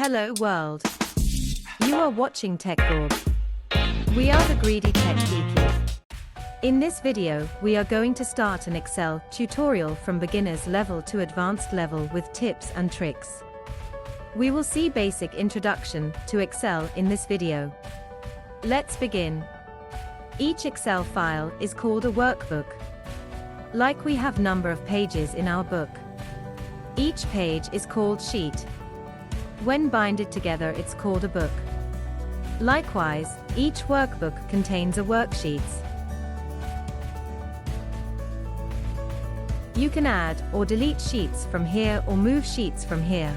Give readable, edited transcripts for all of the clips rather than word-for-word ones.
Hello world. You are watching TechBorg. We are the greedy tech geeky. In this video, we are going to start an Excel tutorial from beginner's level to advanced level with tips and tricks. We will see basic introduction to Excel in this video. Let's begin. Each Excel file is called a workbook. Like we have number of pages in our book. Each page is called sheet. When binded together it's called a book. Likewise, each workbook contains a worksheets. You can add or delete sheets from here or move sheets from here.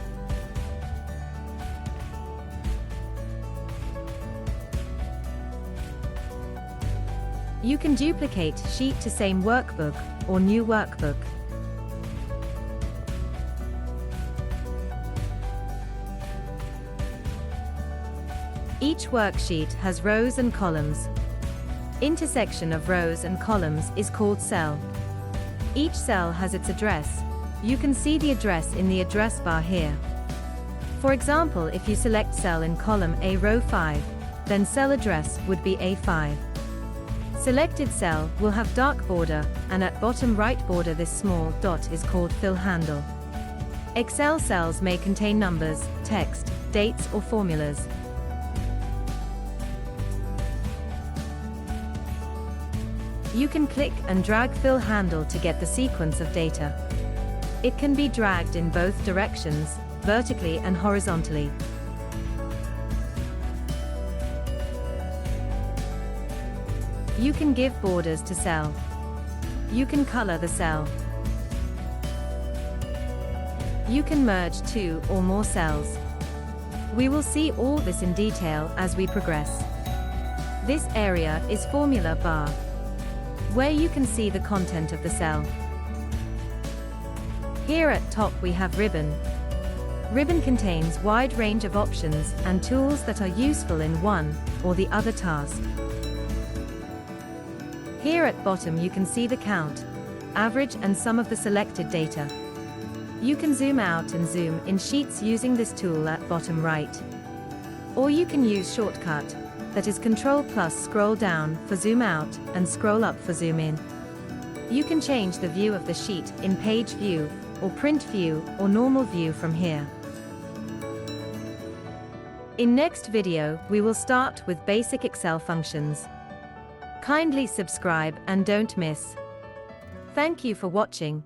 You can duplicate sheet to same workbook or new workbook. Each worksheet has rows and columns. Intersection of rows and columns is called cell. Each cell has its address. You can see the address in the address bar here. For example, if you select cell in column A row 5, then cell address would be A5. Selected cell will have dark border, and at bottom right border this small dot is called fill handle. Excel cells may contain numbers, text, dates or formulas. You can click and drag fill handle to get the sequence of data. It can be dragged in both directions, vertically and horizontally. You can give borders to cell. You can color the cell. You can merge two or more cells. We will see all this in detail as we progress. This area is formula bar, where you can see the content of the cell. Here at top we have ribbon. Ribbon contains wide range of options and tools that are useful in one or the other task. Here at bottom you can see the count, average and sum of the selected data. You can zoom out and zoom in sheets using this tool at bottom right. Or you can use shortcut, that is Ctrl plus scroll down for zoom out and scroll up for zoom in. You can change the view of the sheet in page view, or print view, or normal view from here. In next video, we will start with basic Excel functions. Kindly subscribe and don't miss. Thank you for watching.